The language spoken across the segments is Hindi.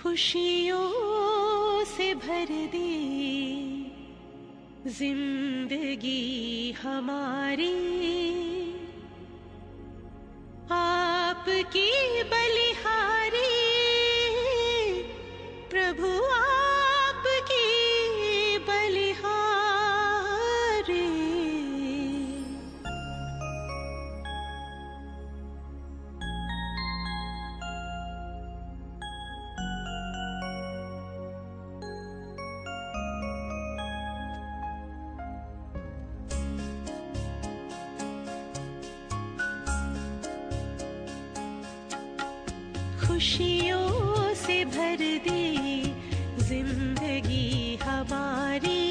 खुशियों से भर दे जिंदगी हमारी, आपकी बलिहारी प्रभु आपकी बलिहारी। खुशियों से भर दे जिंदगी हमारी,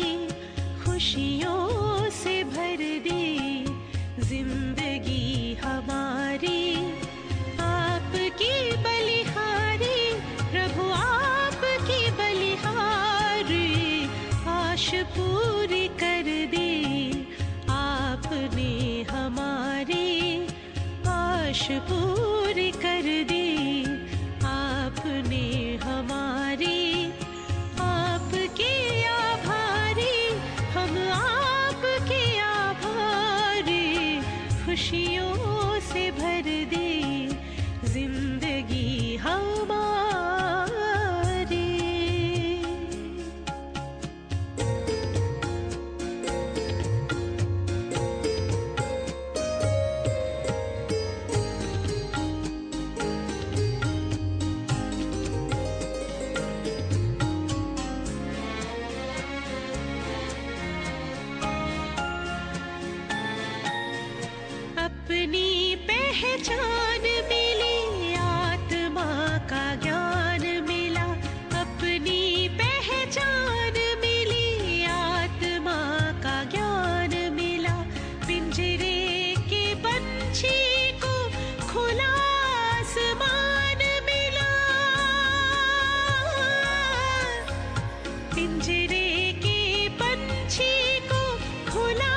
खुशियों से भर दे जिंदगी हमारी, आपकी बलिहारी प्रभु आपकी बलिहारी। आश पूरी कर दे आपने हमारी, आश पूरी कर दे आपने हमारी। आपके आभारी हम आपके आभारी, खुशियों से भर दे जिंदगी हमारी। अपनी पहचान मिली, आत्मा का ज्ञान मिला, अपनी पहचान मिली, आत्मा का ज्ञान मिला। पिंजरे के पंछी को खुला आसमान मिला, पिंजरे के पंछी को खुला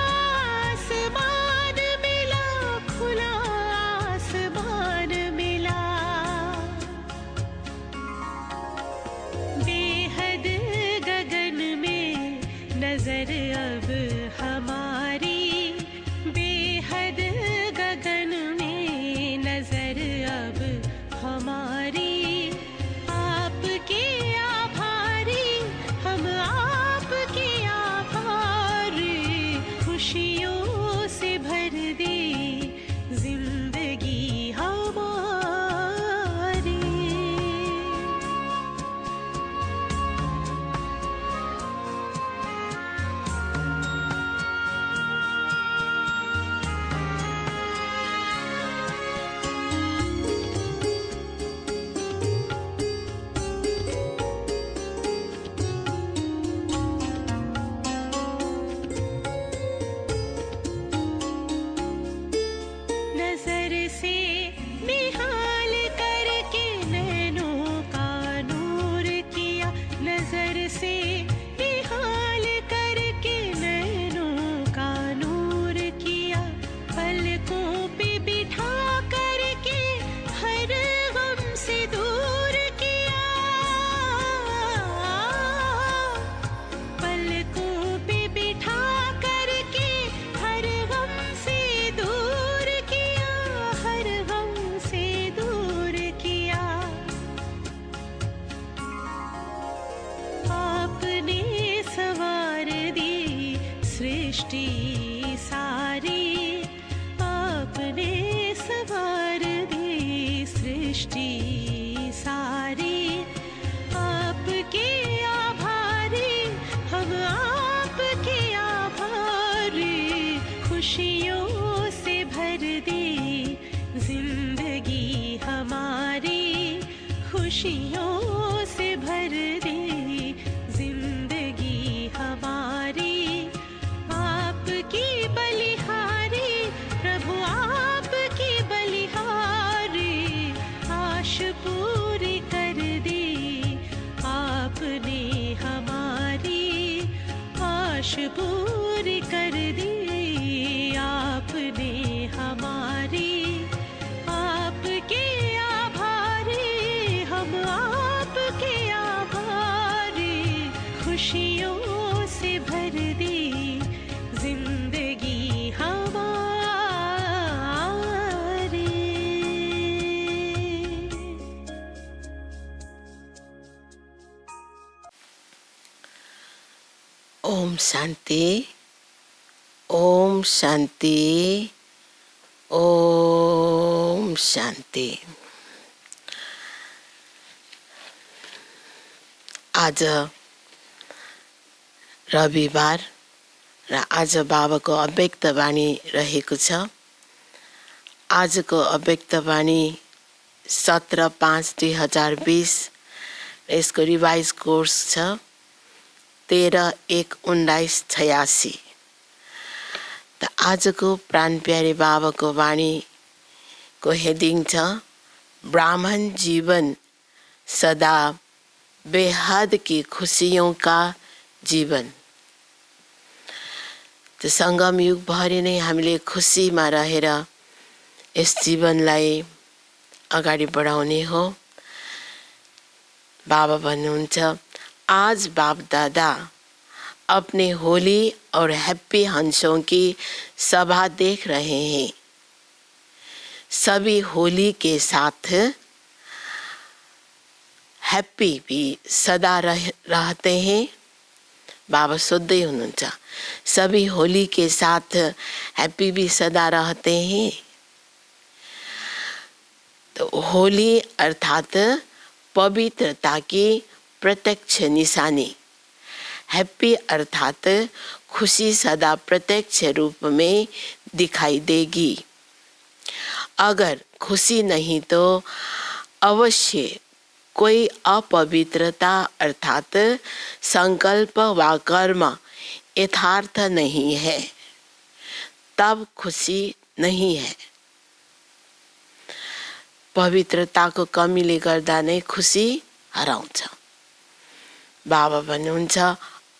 आसमान मिला, खुला आसमान मिला। बेहद गगन में नजर अब हमारी, बेहद गगन में नजर अब हमारी। आपके आभारी हम आपके आभारी, खुशियों से भर दे जिंदगी हमारी। नजर से निहाल करके नैनों का नूर किया, नजर से निहाल करके नैनों का नूर किया। पलकों पे बिठा करके हर गम से दूर किया, पलकों पे बिठा करके हर गम से दूर किया, हर गम से दूर किया। आपने सवार दी सृष्टि सारी, आपने सवार दी सृष्टि सारी। आपके आभारी हम आपके आभारी, खुशियों से भर दे जिंदगी हमारी, खुशियों से भर दे जिंदगी हमारी। आपकी बलिहारी प्रभु आपकी बलिहारी, आश पूरी कर दे आपने हमारी, आश पूरी कर दी आपने हमारी। आपके आभारी हम आपके खुशियों से भर दी जिंदगी हमारी। ओम शांति, ओम शांति, ओम शांति। आज रविवार र आज बाबाको अव्यक्त वाणी रहेको छ। आजको अव्यक्त वाणी 17/5/2020 यसको रिभाइज कोर्स छ 13/1/1986। त आजको प्राण प्यारे बाबाको वाणीको हेडिङ छ ब्राह्मण जीवन सदा बेहद की खुशियों का जीवन। त सङ्गम युगभरि नै हामीले खुसीमा रहेर यस जीवनलाई अगाडि बढाउने हो। बाबा भन्नुहुन्छ आज बाप दादा अपने होली और हैप्पी हंसों की सभा देख रहे हैं। सभी होली के साथ हैप्पी भी सदा रहते हैं। बाबा सोध्दै हुनुहुन्छ सभी होली के साथ हैप्पी भी सदा रहते हैं। तो होली अर्थात पवित्रता की प्रत्यक्ष निशानी, हैप्पी अर्थात खुशी सदा प्रत्यक्ष रूप में दिखाई देगी। अगर खुशी नहीं तो अवश्य कोई अपवित्रता अर्थात संकल्प व कर्म यथार्थ नहीं है, तब खुशी नहीं है। पवित्रताको कमीले गर्दा नै खुशी हराउँछ। बाबा भन्नुहुन्छ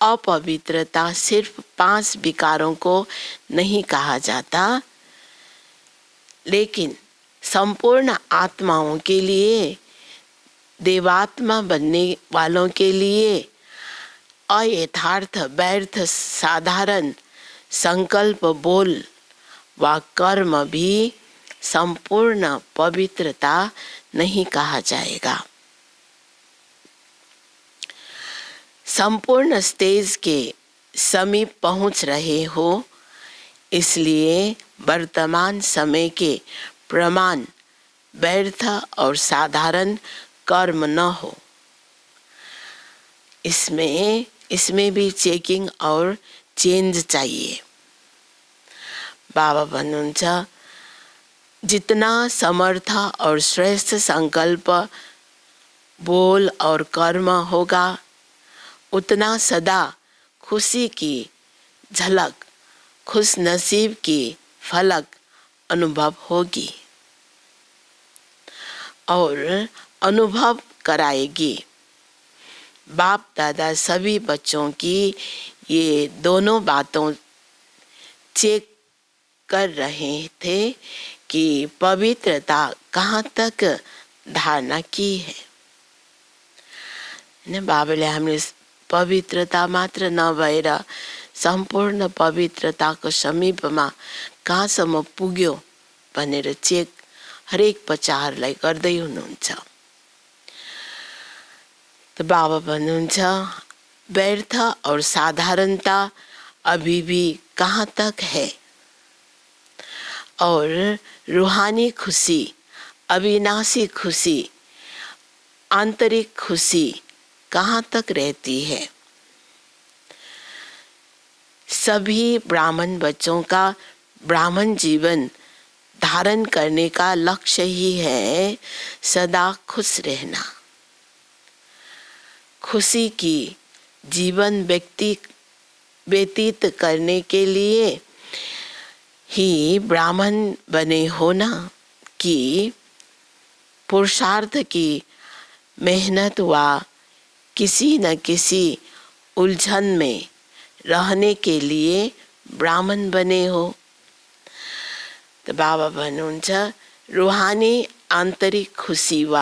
अपवित्रता सिर्फ 5 विकारों को नहीं कहा जाता, लेकिन संपूर्ण आत्माओं के लिए, देवात्मा बनने वालों के लिए अयथार्थ व्यर्थ साधारण संकल्प बोल व कर्म भी संपूर्ण पवित्रता नहीं कहा जाएगा। संपूर्ण स्टेज के समीप पहुंच रहे हो, इसलिए वर्तमान समय के प्रमाण व्यर्थ और साधारण कर्म न हो। इसमें भी चेकिंग और चेंज चाहिए। बाबा भन्नुहुन्छ जितना समर्थ और श्रेष्ठ संकल्प बोल और कर्म होगा, उतना सदा खुशी की झलक, खुश नसीब की फलक अनुभव होगी और अनुभव कराएगी। बाप दादा सभी बच्चों की ये दोनों बातों चेक कर रहे थे कि पवित्रता कहाँ तक धारणा की है। बाबाले हामीले पवित्रता मात्र नभएर सम्पूर्ण पवित्रताको समीपमा कहाँसम्म पुग्यो भनेर चेक हरेक बच्चाहरूलाई गर्दै हुनुहुन्छ। तो बाबा भन्नुहुन्छ व्यर्थ और साधारणता अभी भी कहाँ तक है और रूहानी खुशी, अविनाशी खुशी, आंतरिक खुशी कहाँ तक रहती है। सभी ब्राह्मण बच्चों का ब्राह्मण जीवन धारण करने का लक्ष्य ही है सदा खुश रहना। खुशी की जीवन व्यतीत करने के लिए ही ब्राह्मण बने होना कि पुरुषार्थ की मेहनत व किसी न किसी उलझन में रहने के लिए ब्राह्मण बने हो। तो बाबा भन्नुहुन्छ रूहानी आंतरिक खुशी व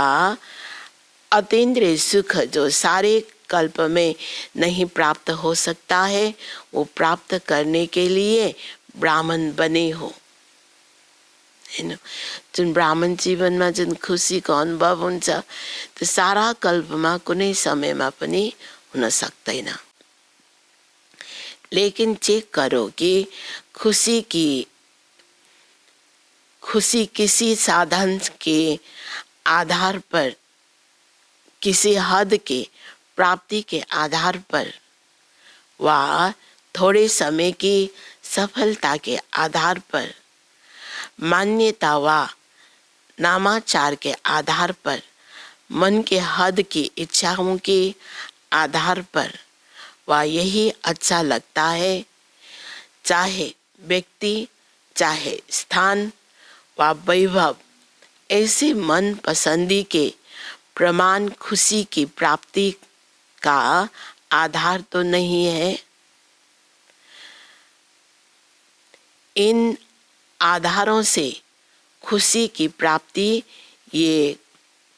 अतीन्द्रिय सुख जो सारे कल्प में नहीं प्राप्त हो सकता है, वो प्राप्त करने के लिए ब्राह्मण बने हो। हैन, जुन ब्राह्मण जीवनमा जुन खुसीको अनुभव हुन्छ त्यो सारा कल्पमा कुनै समयमा पनि हुन सक्दैन। लेकिन चेक करो कि खुशी किसी साधन के आधार पर, किसी हद के प्राप्ति के आधार पर व थोड़े समय की सफलता के आधार पर, मान्यता व नामाचार के आधार पर, मन के हद की इच्छाओं के आधार पर व यही अच्छा लगता है, चाहे व्यक्ति, चाहे स्थान व वैभव, ऐसे मन पसंदी के प्रमाण खुशी की प्राप्ति का आधार तो नहीं है। इन आधारों से खुशी की प्राप्ति ये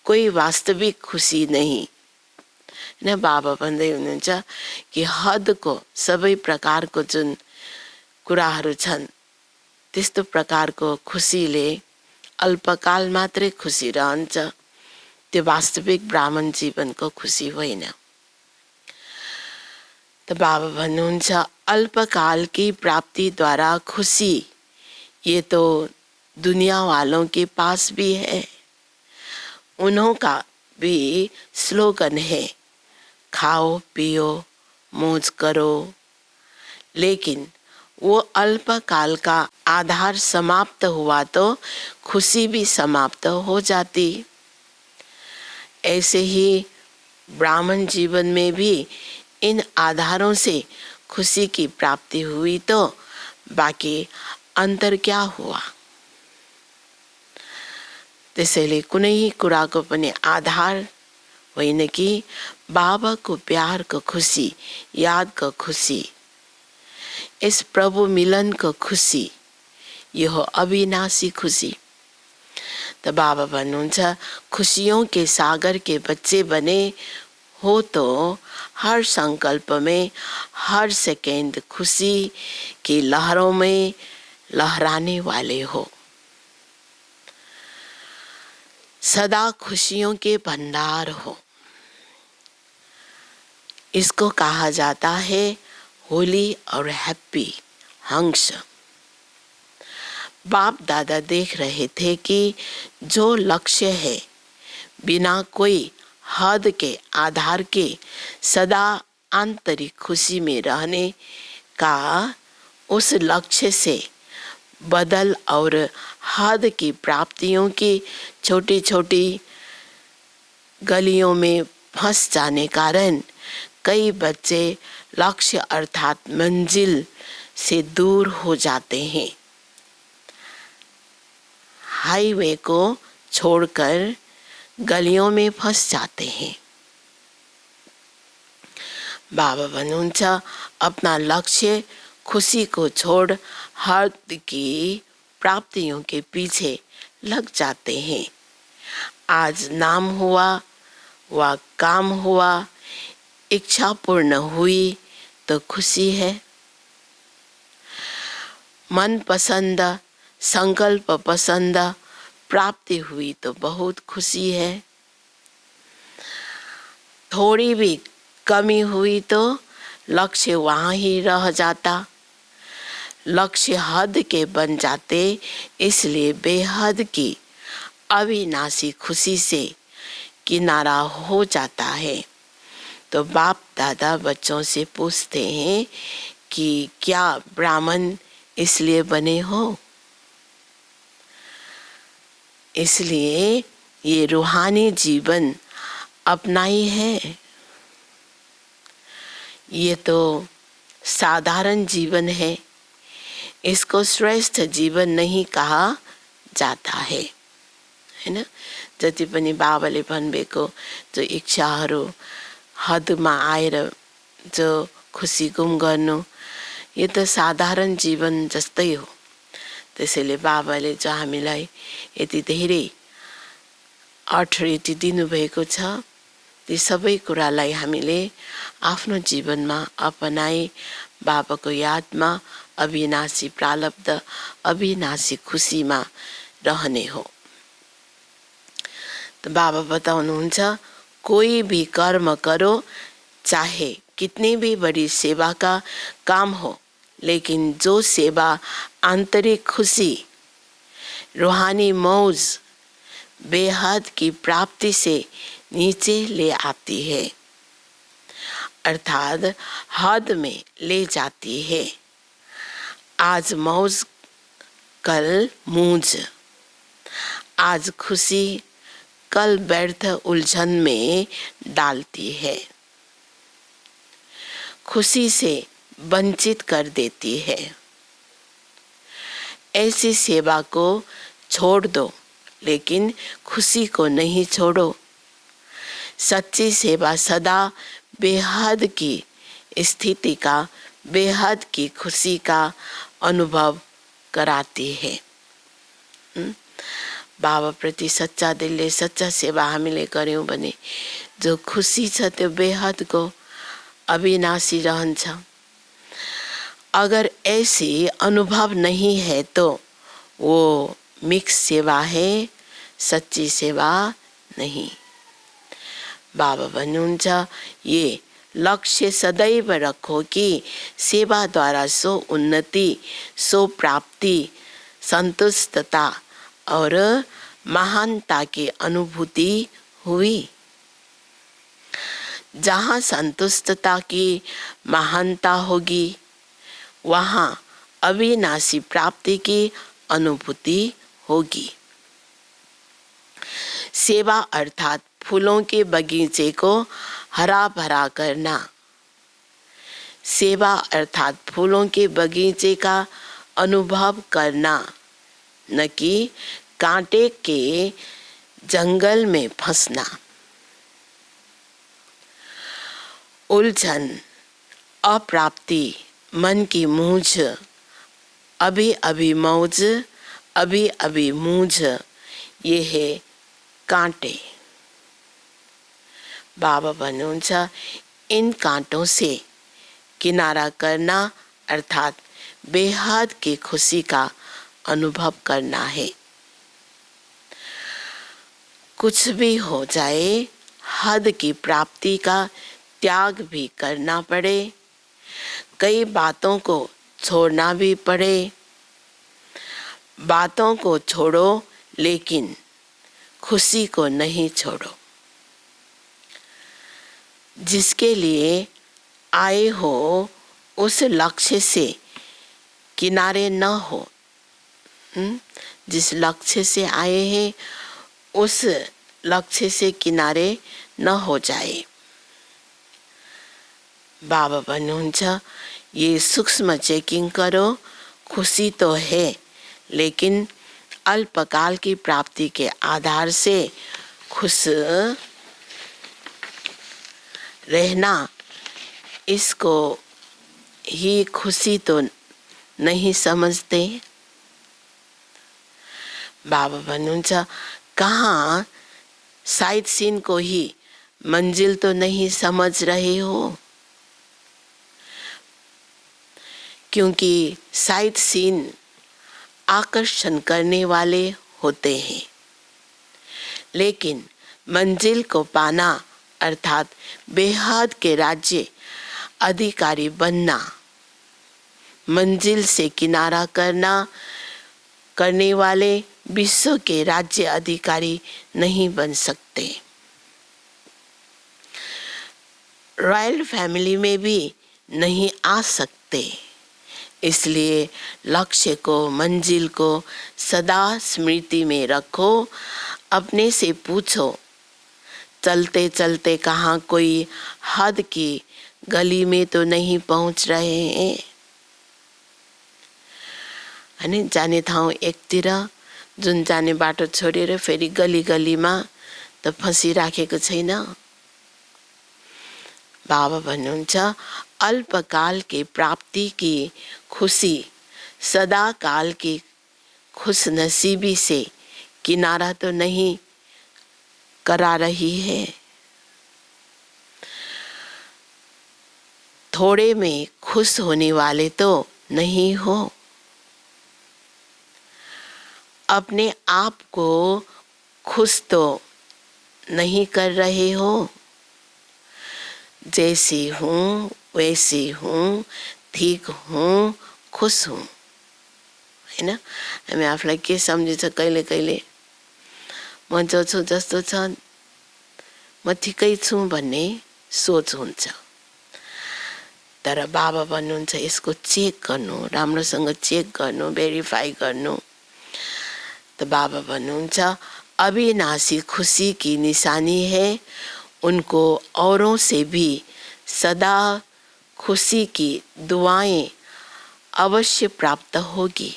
कोही वास्तविक खुशी नहीं न। बाबा भन्दै हुनुहुन्छ कि हदको सबै प्रकारको जुन कुराहरू छन् त्यस्तो प्रकारको खुसीले अल्पकाल मात्रै खुसी रहन्छ, त्यो वास्तविक ब्राह्मण जीवनको खुसी होइन। तो बाबा भन्नुहुन्छ अल्पकाल की प्राप्ति द्वारा खुशी ये तो दुनिया वालों के पास भी है। उन्हों का भी स्लोगन है, खाओ पियो मौज करो। लेकिन वो अल्पकाल का आधार समाप्त हुआ तो खुशी भी समाप्त हो जाती। ऐसे ही ब्राह्मण जीवन में भी इन आधारों से खुशी की प्राप्ति हुई तो बाकी अंतर क्या हुआ। त्यसैले कुनै कुराको पनि आधार होइन कि बाबाको प्यारको खुसी, यादको खुसी, इस प्रभु मिलनको खुसी, यो हो अविनाशी खुशी। तो बाबा भन्नुहुन्छ खुशियों के सागर के बच्चे बने हो तो हर संकल्प में, हर सेकेंड खुशी की लहरों में लहराने वाले हो। सदा खुशियों के भंडार हो। इसको कहा जाता है होली और हैप्पी हंस। बाप दादा देख रहे थे कि जो लक्ष्य है बिना कोई हद के आधार के सदा आंतरिक खुशी में रहने का, उस लक्ष्य से बदल और हद की प्राप्तियों की छोटी छोटी गलियों में फंस जाने कारण कई बच्चे लक्ष्य अर्थात मंजिल से दूर हो जाते हैं। हाईवे को छोड़कर गलियों में फंस जाते हैं। बाबा भन्नुहुन्छ अपना लक्ष्य खुशी को छोड़ हद की प्राप्तियों के पीछे लग जाते हैं। आज नाम हुआ व काम हुआ, इच्छा पूर्ण हुई तो खुशी है। मन पसंद, संकल्प पसंद प्राप्ति हुई तो बहुत खुशी है। थोड़ी भी कमी हुई तो लक्ष्य वहाँ ही रह जाता, लक्ष्य हद के बन जाते। इसलिए बेहद की अविनाशी खुशी से किनारा हो जाता है। तो बाप दादा बच्चों से पूछते हैं कि क्या ब्राह्मण इसलिए बने हो? इसलिए ये रूहानी जीवन अपना ही है। ये तो साधारण जीवन है, इसको श्रेष्ठ जीवन नहीं कहा जाता है हैन। जति पनि बाबाले भन्नुभएको जो इच्छाहरू हदमा आएर जो खुसी गुम गर्नु, यो त साधारण जीवन जस्तै हो। त्यसैले बाबाले जो हामीलाई यति धेरै अथोरिटी दिनुभएको छ, ती सबै कुरालाई हामीले आफ्नो जीवनमा अपनाए बाबाको यादमा अविनाशी प्रारब्ध अविनाशी खुसीमा रहने हो। तो बाबा बताउनुहुन्छ कोई भी कर्म करो, चाहे कितनी भी बड़ी सेवा का काम हो, लेकिन जो सेवा आंतरिक खुशी, रूहानी मौज, बेहद की प्राप्ति से नीचे ले आती है, अर्थात हद में ले जाती है। आज मौज, कल मूंज, आज खुशी, कल व्यर्थ उलझन में डालती है, खुशी से वंचित कर देती है। ऐसी सेवा को छोड़ दो, लेकिन खुशी को नहीं छोड़ो। सच्ची सेवा सदा बेहद की स्थिति का, बेहद की खुशी का अनुभव कराती है। बाबा प्रति सच्चा दिलले सच्चा सेवा हामीले गर्यौं भने जो खुशी छ त्यो बेहदको अविनाशी रहन्छ। अगर ऐसी अनुभव नहीं है तो वो मिक्स सेवा है, सच्ची सेवा नहीं। बाबा भन्नुहुन्छ ये लक्ष्य सदैव रखो कि सेवा द्वारा सो उन्नति, सो प्राप्ति, संतुष्टता और महानता की अनुभूति हुई। जहाँ संतुष्टता की महानता होगी, वहाँ अविनाशी प्राप्ति की अनुभूति होगी। सेवा अर्थात फूलों के बगीचे को हरा भरा करना। सेवा अर्थात फूलों के बगीचे का अनुभव करना, न कि कांटे के जंगल में फंसना। उलझन, अप्राप्ति, मन की मूंझ, अभी अभी मौज, अभी अभी मूंझ, ये है कांटे। बाबा भन्नुहुन्छ इन कांटों से किनारा करना अर्थात बेहद की खुशी का अनुभव करना है। कुछ भी हो जाए, हद की प्राप्ति का त्याग भी करना पड़े, कई बातों को छोड़ना भी पड़े। बातों को छोड़ो, लेकिन खुशी को नहीं छोड़ो। जिसके लिए आए हो उस लक्ष्य से किनारे न हो। जिस लक्ष्य से आए हैं उस लक्ष्य से किनारे न हो जाए। बाबा भन्नुहुन्छ ये सूक्ष्म चेकिंग करो, खुशी तो है, लेकिन अल्पकाल की प्राप्ति के आधार से खुश रहना, इसको ही खुशी तो नहीं समझते। बाबा भन्नुहुन्छ कहाँ साइड सीन को ही मंजिल तो नहीं समझ रहे हो, क्योंकि साइड सीन आकर्षण करने वाले होते हैं, लेकिन मंजिल को पाना अर्थात बेहद के राज्य अधिकारी बनना, मंजिल से किनारा करने वाले विश्व के राज्य अधिकारी नहीं बन सकते। रॉयल फैमिली में भी नहीं आ सकते। इसलिए लक्ष्य को, मंजिल को सदा स्मृति में रखो। अपने से पूछो, चलते चलते कहाँ कोई हद की गली में तो नहीं पहुंच रहे हैं। अनि जाने ठाउँ एकतिर जुन जाने बाटो छोडेर फेरि गली गलीमा त फसिराखेको छैन। बाबा भन्नुहुन्छ अल्पकाल की प्राप्ति की खुशी सदा काल की खुशनसीबी से किनारा तो नहीं करा रही है। थोड़े में खुश होने वाले तो नहीं हो। अपने आप को खुश तो नहीं कर रहे हो। जैसी हूँ वैसी हूँ, ठीक हूँ, खुश हूँ, हैन। हामी आफूलाई के सम्झिन्छ कहिले कहिले म जो छु जस्तो छ म ठिकै छु भन्ने सोच हुन्छ। तर बाबा भन्नुहुन्छ यसको चेक गर्नु, राम्रोसँग चेक गर्नु, भेरिफाई गर्नु। तो बाबा भन्नुहुन्छ अविनाशी खुशी की निशानी है, उनको औरों से भी सदा खुशी की दुआएं अवश्य प्राप्त होगी।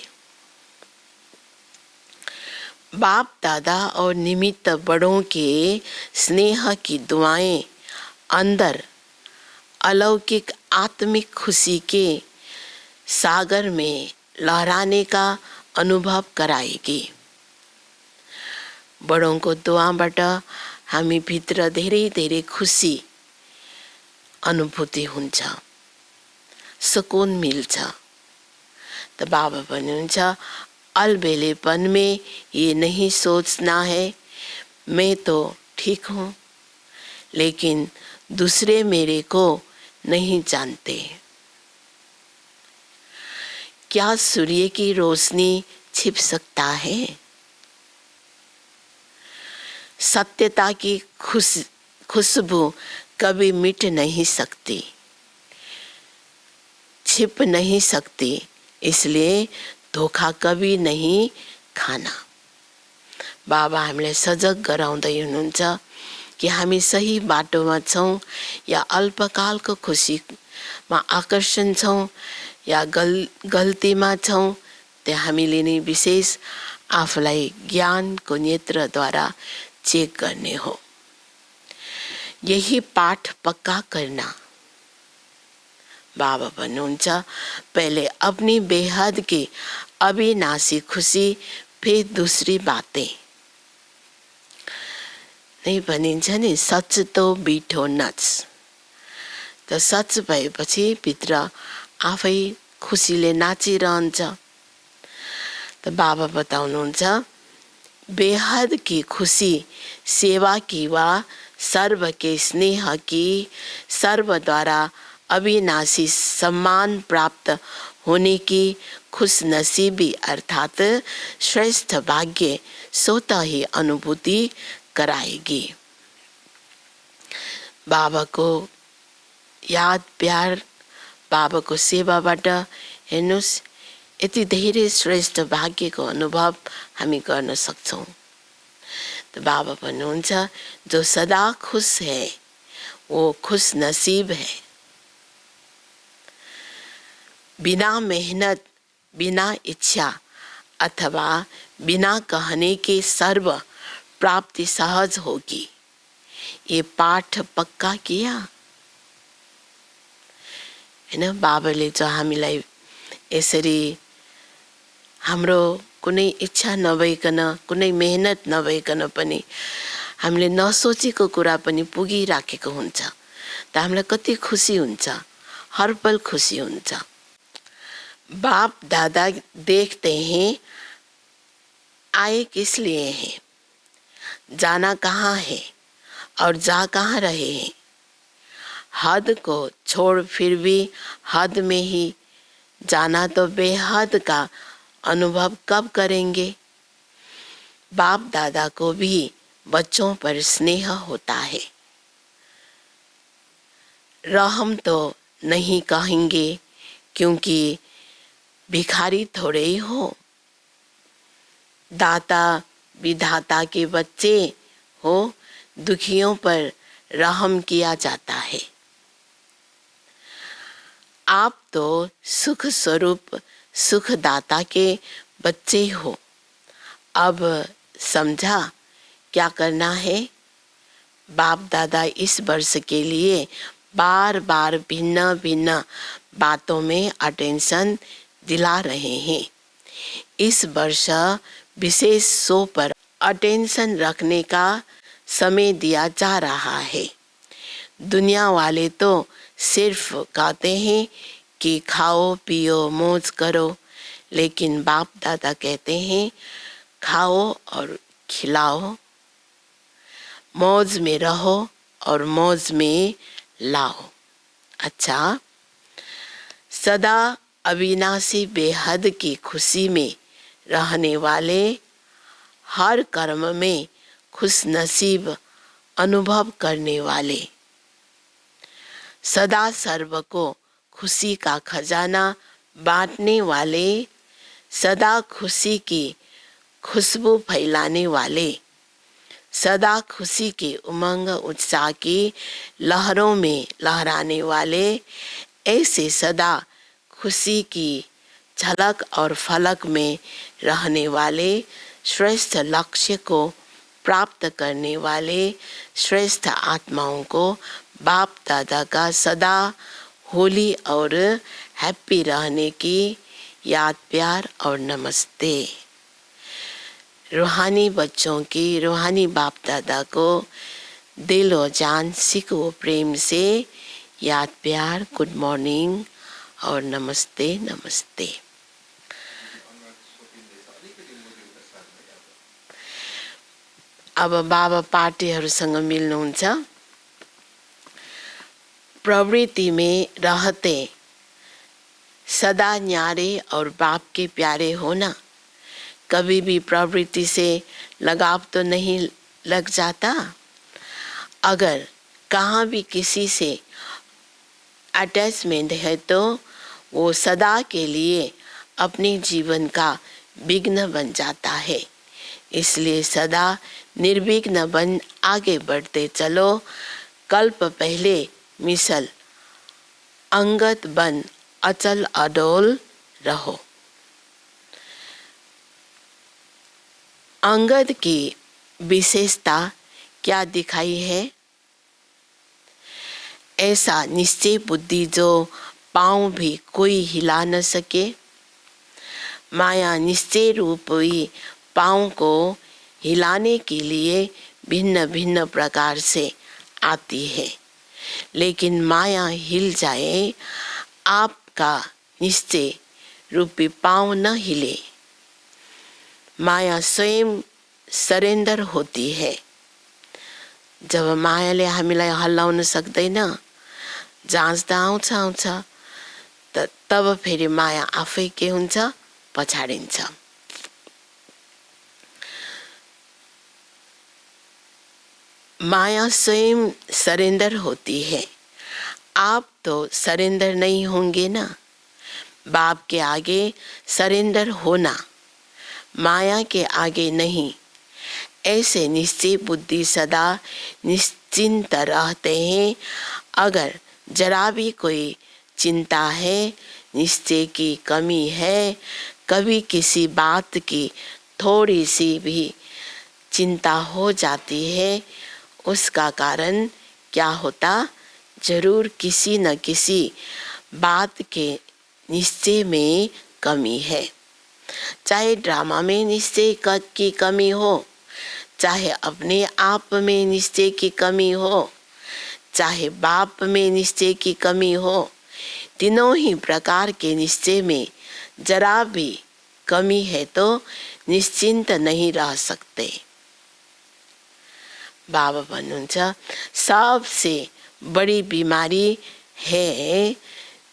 बाप दादा और निमित्त बड़ों के स्नेह की दुआएं अंदर अलौकिक आत्मिक खुशी के सागर में लहराने का अनुभव कराएगी। बड़ों को दुआबाट हामी भित्र धेरै धेरै खुशी अनुभूति हुन्छ, सुकून मिल्छ। तो बाबा भन्नुहुन्छ अलबेलेपन में ये नहीं सोचना है मैं तो ठीक हूँ, लेकिन दूसरे मेरे को नहीं जानते। क्या सूर्य की रोशनी छिप सकता है? सत्यता की खुशबू कभी मिट नहीं सकती, छिप नहीं सकती, इसलिए धोखा कभी नहीं खाना। बाबा हामीलाई सजग गराउँदै हुनुहुन्छ कि हामी सही बाटोमा छौं या अल्पकालको खुसीमा आकर्षण छौं या गल्तीमा छौं। त्यो हामीले नै विशेष आफूलाई ज्ञानको नेत्रद्वारा चेक करने हो। यही पाठ पक्का करना। बाबा भन्नुहुन्छ पहले अपनी बेहद की अविनाशी खुशी, फिर दूसरी बातें। नहीं भनिन्छ नि सच तो बिठो नच। त सच भएपछि भित्र आफै खुसीले नाचिरहन्छ। त बाबा बताउनुहुन्छ बेहद की खुशी सेवा की वा सर्व के स्नेह की, सर्व द्वारा अविनाशी सम्मान प्राप्त होने की खुश नसीबी अर्थात श्रेष्ठ भाग्य स्वतः ही अनुभूति कराएगी। बाबा को याद प्यार, बाबा को सेवाबाट हेर्नुस् यति धेरै श्रेष्ठ भाग्यको अनुभव हामी गर्न सक्छौं। तो बाबा भन्नुहुन्छ जो सदा खुश है वो खुश नसीब है। बिना मेहनत, बिना इच्छा अथवा बिना कहने के सर्व प्राप्ति सहज होगी। ये पाठ पक्का किया हैन। बाबाले जो हामीलाई यसरी हाम्रो कुनै इच्छा नभइकन, कुनै मेहनत नभइकन पनि हामीले नसोचेको कुरा पनि पुगिराखेको हुन्छ, त हामीलाई कति खुसी हुन्छ, हर पल खुसी हुन्छ। बाप दादा देखते हैं आए किस लिए हैं, जाना कहाँ है और जा कहाँ रहे हैं। हद को छोड़ फिर भी हद में ही जाना तो बेहद का अनुभव कब करेंगे। बाप दादा को भी बच्चों पर स्नेह होता है। रहम तो नहीं कहेंगे क्योंकि भिखारी थोड़े ही हो, दाता विधाता के बच्चे हो, दुखियों पर रहम किया जाता है। आप तो सुख स्वरूप सुखदाता के बच्चे हो। अब समझा क्या करना है। बाप दादा इस वर्ष के लिए बार बार भिन्न भिन्न बातों में अटेंशन दिला रहे हैं। इस वर्ष विशेष शो पर अटेंशन रखने का समय दिया जा रहा है। दुनिया वाले तो सिर्फ कहते हैं कि खाओ पियो मौज करो, लेकिन बाप दादा कहते हैं खाओ और खिलाओ, मौज में रहो और मौज में लाओ। अच्छा, सदा अविनाशी बेहद की खुशी में रहने वाले, हर कर्म में खुश नसीब अनुभव करने वाले, सदा सर्व को खुशी का खजाना बांटने वाले, सदा खुशी की खुशबू फैलाने वाले, सदा खुशी के उमंग उत्साह की लहरों में लहराने वाले, ऐसे सदा खुशी की झलक और फलक में रहने वाले, श्रेष्ठ लक्ष्य को प्राप्त करने वाले श्रेष्ठ आत्माओं को बाप दादा का सदा होली और हैप्पी रहने की याद, प्यार और नमस्ते। रूहानी बच्चों की रूहानी बाप दादा को दिल और जान सिको प्रेम से याद, प्यार, गुड मॉर्निंग और नमस्ते नमस्ते। अब बाबा पार्टीहरूसँग मिल्नुहुन्छ। प्रवृत्ति में रहते सदा न्यारे और बाप के प्यारे होना, कभी भी प्रवृत्ति से लगाव तो नहीं लग जाता। अगर कहाँ भी किसी से अटैचमेंट है तो वो सदा के लिए अपने जीवन का विघ्न बन जाता है। इसलिए सदा निर्विघ्न बन आगे बढ़ते चलो। कल्प पहले मिसल अंगत बन अचल अडोल रहो। अंगद की विशेषता क्या दिखाई है? ऐसा निश्चय बुद्धि जो पांव भी कोई हिला न सके। माया निश्चय रूप ही पांव को हिलाने के लिए भिन्न भिन्न प्रकार से आती है, लेकिन माया हिल जाए, आपका निश्चय रूपी पांव न हिले। माया स्वयं सरेन्डर होती है। जब मायाले हामीलाई हल्लाउन सक्दैन, जाँच्दा आउँछ तब फेरि माया आफै के हुन्छ, पछाडिन्छ। माया स्वयं सरेंडर होती है। आप तो सरेंडर नहीं होंगे ना। बाप के आगे सरेंडर होना, माया के आगे नहीं। ऐसे निश्चय बुद्धि सदा निश्चिंत रहते हैं। अगर जरा भी कोई चिंता है, निश्चय की कमी है, कभी किसी बात की थोड़ी सी भी चिंता हो जाती है, उसका कारण क्या होता? जरूर किसी न किसी बात के निश्चय में कमी है। चाहे ड्रामा में निश्चय की कमी हो, चाहे अपने आप में निश्चय की कमी हो, चाहे बाप में निश्चय की कमी हो, तीनों ही प्रकार के निश्चय में जरा भी कमी है तो निश्चिंत नहीं रह सकते। बाबा भन्नुहुन्छ सबसे बड़ी बीमारी है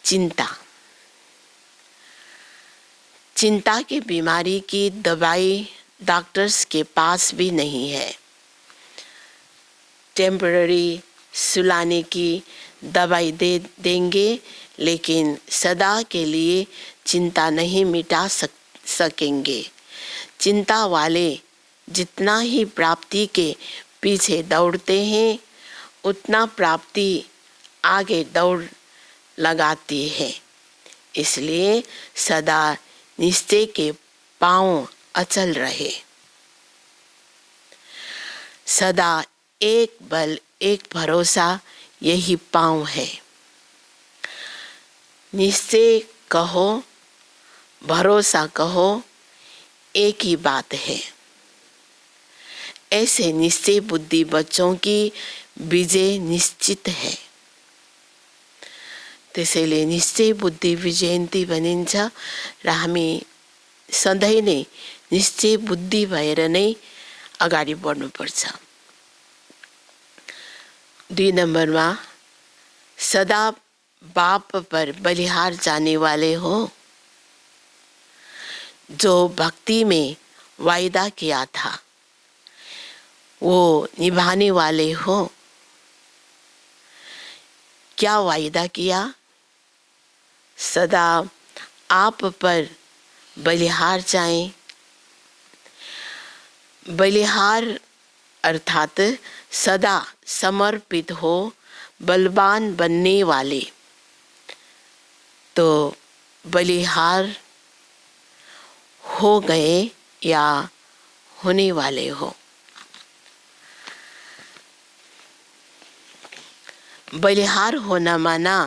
चिंता। चिंता की बीमारी की दवाई डॉक्टर्स के पास भी नहीं है। टेम्पररी सुलाने की दवाई दे देंगे, लेकिन सदा के लिए चिंता नहीं मिटा सकेंगे। चिंता वाले जितना ही प्राप्ति के पीछे दौड़ते हैं, उतना प्राप्ति आगे दौड़ लगाती है। इसलिए सदा निश्चय के पांव अचल रहे। सदा एक बल एक भरोसा, यही पांव है। निश्चय कहो, भरोसा कहो, एक ही बात है। ऐसे निश्चय बुद्धि बच्चों की विजय निश्चित है। त्यसैले निश्चय बुद्धि विजयन्ती भनिन्छ र हामी सधैँ नै निश्चय बुद्धि भएर नै अगाडि बढ्नुपर्छ। 2 नंबरमा सदा बाप पर बलिहार जाने वाले हो, जो भक्ति में वायदा किया था वो निभाने वाले हो। क्या वायदा किया? सदा आप पर बलिहार जाएं। बलिहार अर्थात सदा समर्पित हो, बलवान बनने वाले। तो बलिहार हो गए या होने वाले हो। बलिहार होना माना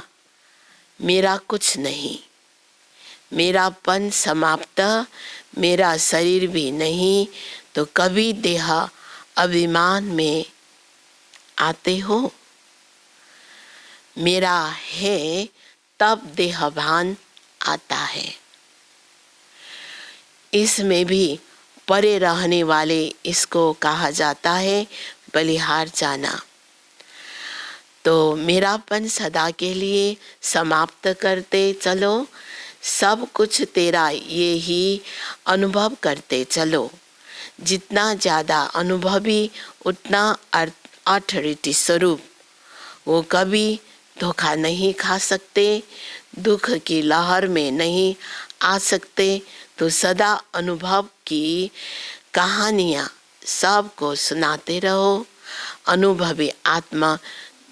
मेरा कुछ नहीं, मेरापन समाप्त, मेरा शरीर भी नहीं, तो कभी देह अभिमान में आते हो। मेरा है तब देहभान आता है। इसमें भी परे रहने वाले इसको कहा जाता है बलिहार जाना। तो मेरापन सदा के लिए समाप्त करते चलो, सब कुछ तेरा ये ही अनुभव करते चलो। जितना ज़्यादा अनुभवी उतना अथॉरिटी स्वरूप। वो कभी धोखा नहीं खा सकते, दुख की लहर में नहीं आ सकते। तो सदा अनुभव की कहानियाँ सबको सुनाते रहो। अनुभवी आत्मा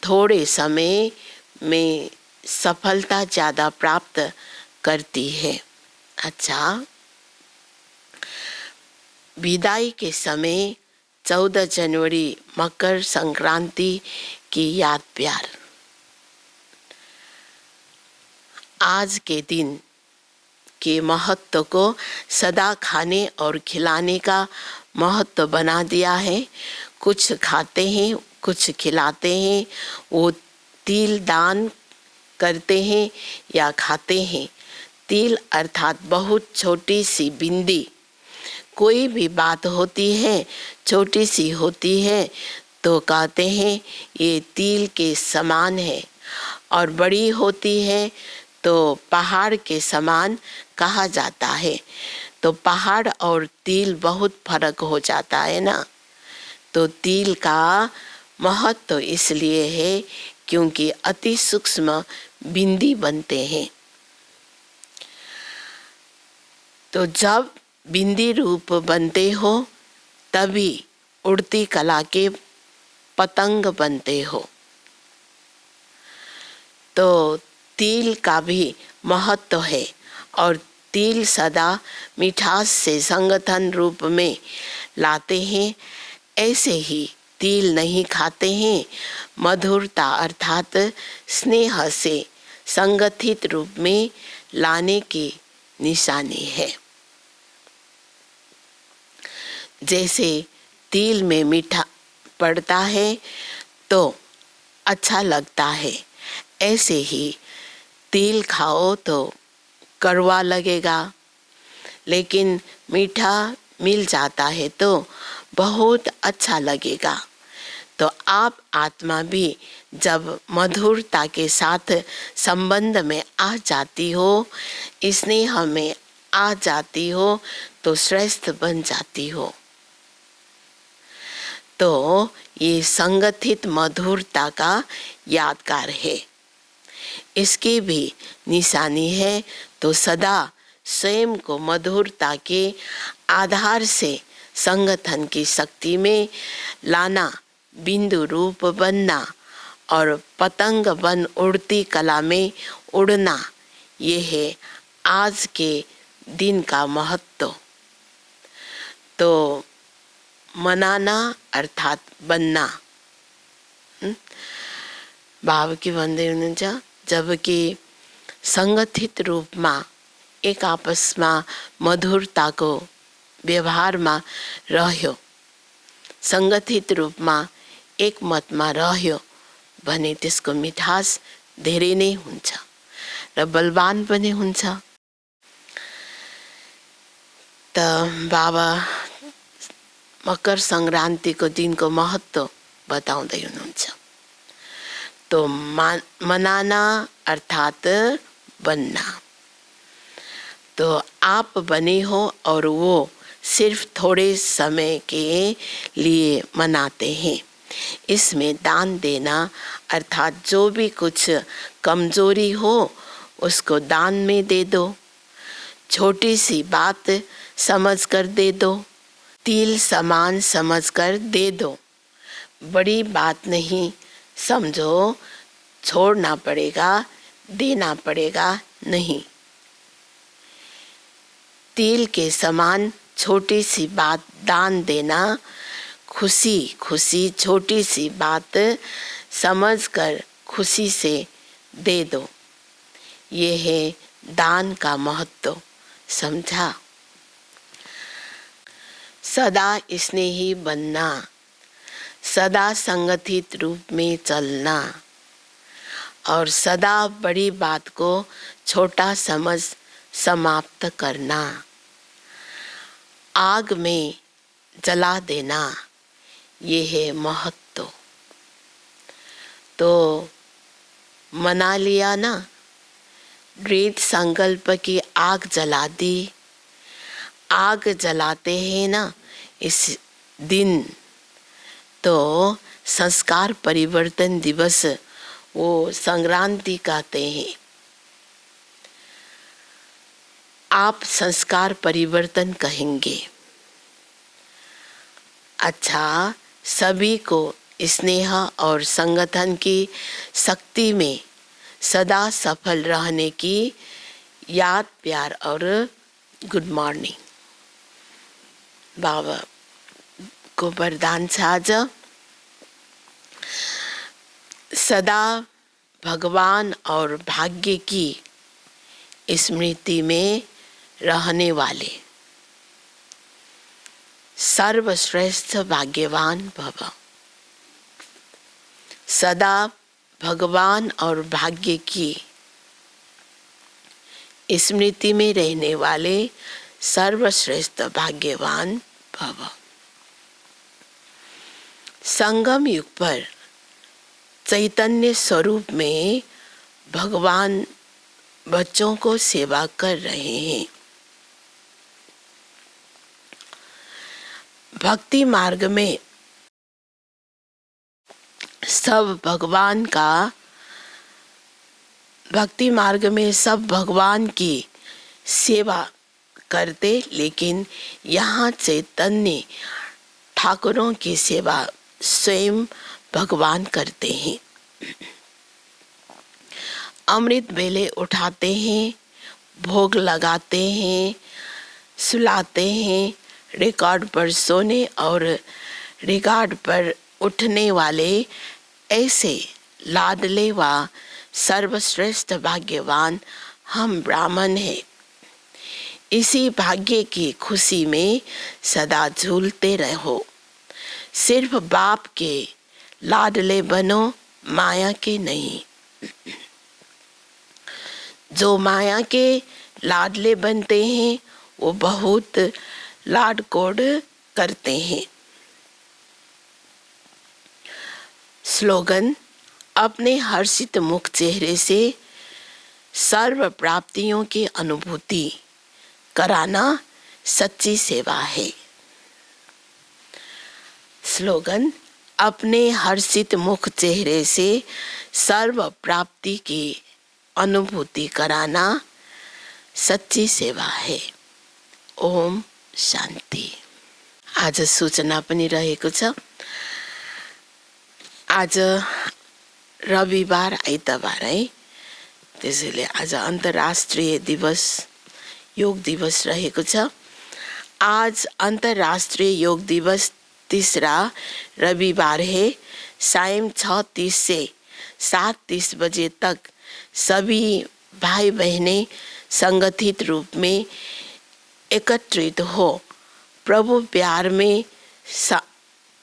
थोड़े समय में सफलता ज़्यादा प्राप्त करती है। अच्छा, विदाई के समय 14 जनवरी मकर संक्रांति की याद प्यार। आज के दिन के महत्व को सदा खाने और खिलाने का महत्व बना दिया है। कुछ खाते हैं, कुछ खिलाते हैं। वो तिल दान करते हैं या खाते हैं। तिल अर्थात बहुत छोटी सी बिंदी। कोई भी बात होती है, छोटी सी होती है तो कहते हैं ये तिल के समान है, और बड़ी होती है तो पहाड़ के समान कहा जाता है। तो पहाड़ और तिल बहुत फर्क हो जाता है ना। तो तिल का महत्व इसलिए है क्योंकि अति सूक्ष्म बिंदी बनते हैं। तो जब बिंदी रूप बनते हो तभी उड़ती कला के पतंग बनते हो। तो तिल का भी महत्व है, और तिल सदा मिठास से संगठन रूप में लाते हैं। ऐसे ही तिल नहीं खाते हैं, मधुरता अर्थात स्नेह से संगठित रूप में लाने की निशानी है। जैसे तिल में मीठा पड़ता है तो अच्छा लगता है, ऐसे ही तिल खाओ तो कड़वा लगेगा, लेकिन मीठा मिल जाता है तो बहुत अच्छा लगेगा। तो आप आत्मा भी जब मधुरता के साथ संबंध में आ जाती हो, स्नेह में आ जाती हो, तो श्रेष्ठ बन जाती हो। तो ये संगठित मधुरता का यादगार है, इसकी भी निशानी है। तो सदा स्वयं को मधुरता के आधार से संगठन की शक्ति में लाना, बिंदु रूप बनना और पतंग बन उड़ती कला में उड़ना, ये है आज के दिन का महत्व। तो मनाना अर्थात बनना। भाव की भन्दै हुनुहुन्छ जबकि संगठित रूपमा एक आपसमा मधुरताको व्यवहारमा रह्यो, संगठित रूपमा एक मतमा रह्यो भने त्यसको मिठास धेरै नै हुन्छ र बलवान पनि हुन्छ। त बाबा मकर संक्रान्तिको दिनको महत्व बताउँदै हुनुहुन्छ। तो मनाना अर्थात बनना। तो आप बने हो और वो सिर्फ थोड़े समय के लिए मनाते हैं। इसमें दान देना अर्थात जो भी कुछ कमजोरी हो उसको दान में दे दो, छोटी सी बात समझकर दे दो, तिल समान समझकर दे दो, बड़ी बात नहीं समझो, छोड़ना पड़ेगा, देना पड़ेगा नहीं। तिल के समान छोटी सी बात दान देना, खुशी खुशी छोटी सी बात समझकर खुशी से दे दो, ये है दान का महत्व। समझा? सदा स्नेही बनना, सदा संगठित रूप में चलना और सदा बड़ी बात को छोटा समझ समाप्त करना, आग में जला देना, ये है महत्व। तो मना लिया ना, दृढ़ संकल्प की आग जला दी। आग जलाते हैं ना इस दिन, तो संस्कार परिवर्तन दिवस वो संक्रांति कहते हैं। आप संस्कार परिवर्तन कहेंगे। अच्छा, सभी को स्नेह और संगठन की शक्ति में सदा सफल रहने की याद, प्यार और गुड मॉर्निंग। बाबा को वरदान छ आज, सदा भगवान और भाग्य की स्मृति में रहने वाले सर्वश्रेष्ठ भाग्यवान भव। सदा भगवान और भाग्य की स्मृति में रहने वाले सर्वश्रेष्ठ भाग्यवान भव। संगम युग पर चैतन्य स्वरूप में भगवान बच्चों को सेवा कर रहे हैं। भक्ति मार्ग में सब भगवान का, भक्ति मार्ग में सब भगवान की सेवा करते, लेकिन यहाँ चैतन्य ठाकुरों की सेवा स्वयं भगवान करते हैं। अमृत बेले उठाते हैं, भोग लगाते हैं, सुलाते हैं। रिकॉर्ड पर सोने और रिकॉर्ड पर उठने वाले ऐसे लाडले व सर्वश्रेष्ठ भाग्यवान हम ब्राह्मण हैं। इसी भाग्य की खुशी में सदा झूलते रहो। सिर्फ बाप के लाडले बनो, माया के नहीं। जो माया के लाडले बनते हैं वो बहुत लाड कोड करते हैं। स्लोगन: अपने हर्षित मुख चेहरे से सर्व प्राप्तियों की अनुभूति कराना सच्ची सेवा है। स्लोगन: अपने हर्षित मुख चेहरे से सर्व प्राप्ति की अनुभूति कराना सच्ची सेवा है। ओम शान्ति। आज सूचना पनि रहेको छ। आज रविवार, आइतबार है, त्यसैले आज अन्तर्राष्ट्रिय दिवस, योग दिवस रहेको छ। आज अन्तर्राष्ट्रिय योग दिवस तीसरा रविवार है। सायं 6:30 से 7:30 बजे तक सभी भाई बहनें संगठित रूप में एकत्रित हो प्रभु प्यार में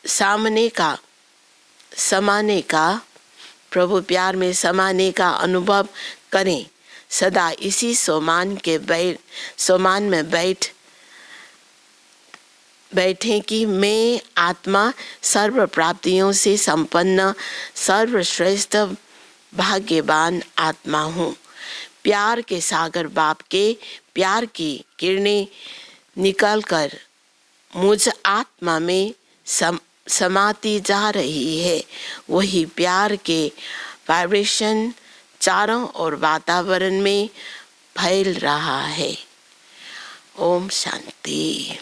सामने का समाने का, प्रभु प्यार में समाने का अनुभव करें। सदा इसी सोमान में बैठें कि मैं आत्मा सर्व प्राप्तियों से संपन्न सर्वश्रेष्ठ भाग्यवान आत्मा हूँ। प्यार के सागर बाप के प्यार की किरणें निकलकर मुझ आत्मा में समाती जा रही है। वही प्यार के वाइब्रेशन चारों ओर वातावरण में फैल रहा है। ओम शांति।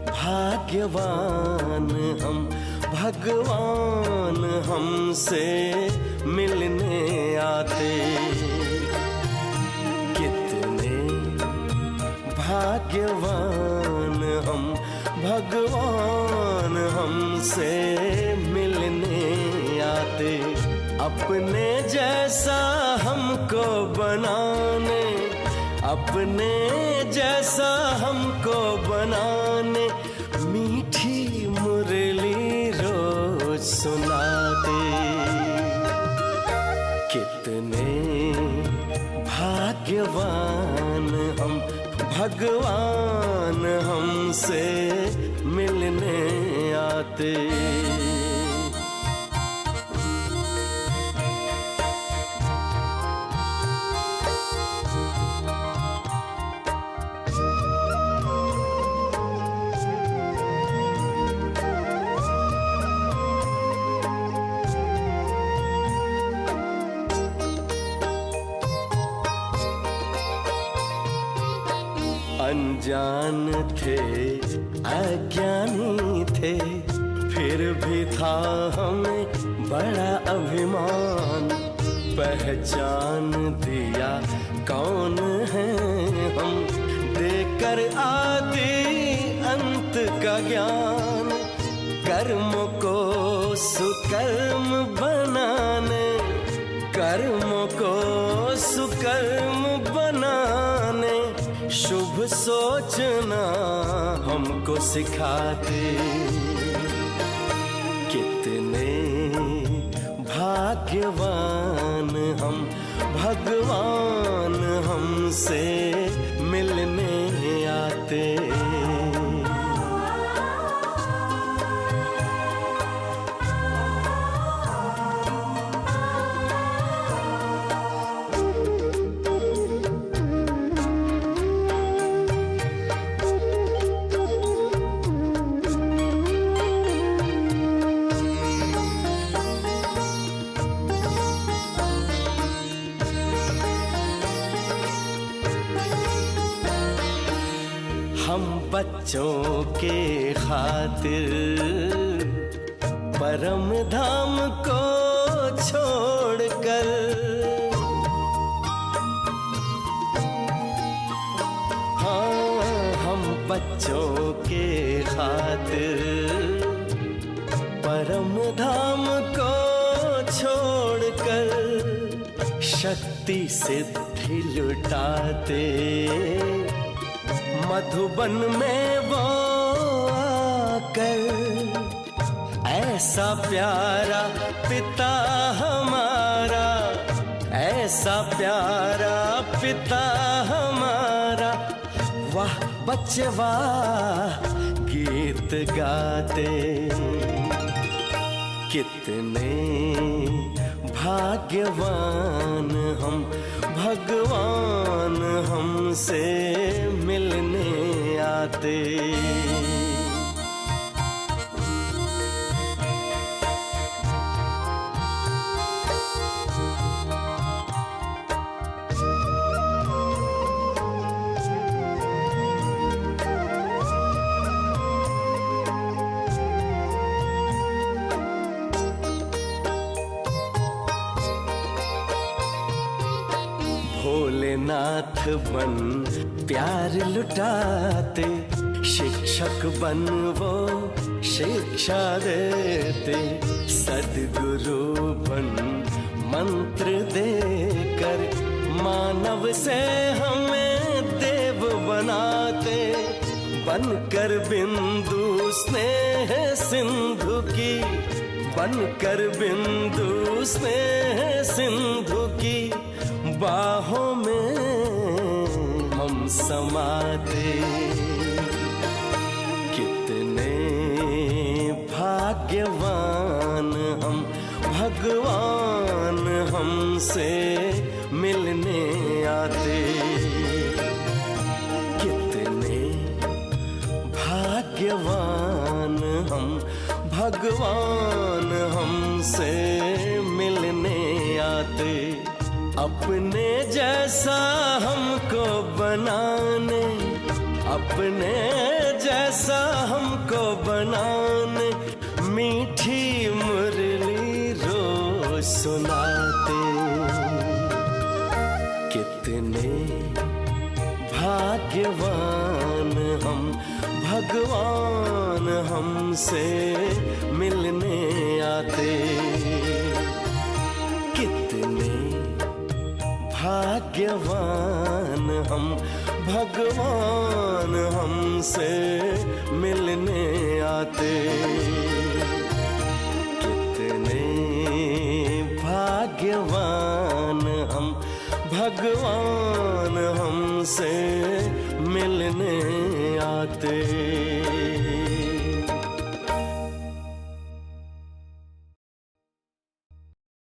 भाग्यवान हम, भगवान हमसे मिलने आते। कितने भाग्यवान हम, भगवान हमसे मिलने आते। अपने जैसा हमको बनाने, अपने जैसा हमको बनाने मीठी मुरली रोज सुनाते। कितने भाग्यवान हम, भगवान हमसे मिलने आते। अनजान थे, अज्ञानी थे, फिर भी था हमें बड़ा अभिमान। पहचान दिया कौन है हम, देकर आदि अंत का ज्ञान। कर्मों को सुकर्म बनाने, कर्मों को सुकर्म बनाने शुभ सोचना हमको सिखाते। कितने भाग्यवान हम, भगवान हमसे मिलने आते। हम बच्चों के खातिर परम धाम को छोड़कर, हाँ हम बच्चों के खातिर परम धाम को छोड़कर शक्ति सिद्धि लुटाते। मधुबन में वो आकर ऐसा प्यारा पिता हमारा, ऐसा प्यारा पिता हमारा, वाह बच्चे वाह गीत गाते। कितने भाग्यवान हम, भगवान हमसे मिलने आते। नाथ बन प्यार लुटाते, शिक्षक बन वो शिक्षा देते, सद्गुरु बन मंत्र देकर मानव से हमें देव बनाते। बनकर बिंदु स्नेह सिंधु की, बनकर बिंदु स्नेह सिंधु की बाहों में हम समाते। कितने भाग्यवान हम, भगवान हमसे मिलने आते। कितने भाग्यवान हम, भगवान हमसे मिलने आते। अपने जैसा हमको बनाने, अपने जैसा हमको बनाने मीठी मुरली रोज सुनाते। कितने भाग्यवान हम, भगवान हमसे मिलने आते। कितने भाग्यवान हम, भगवान हमसे मिलने आते। कितने भाग्यवान हम, भगवान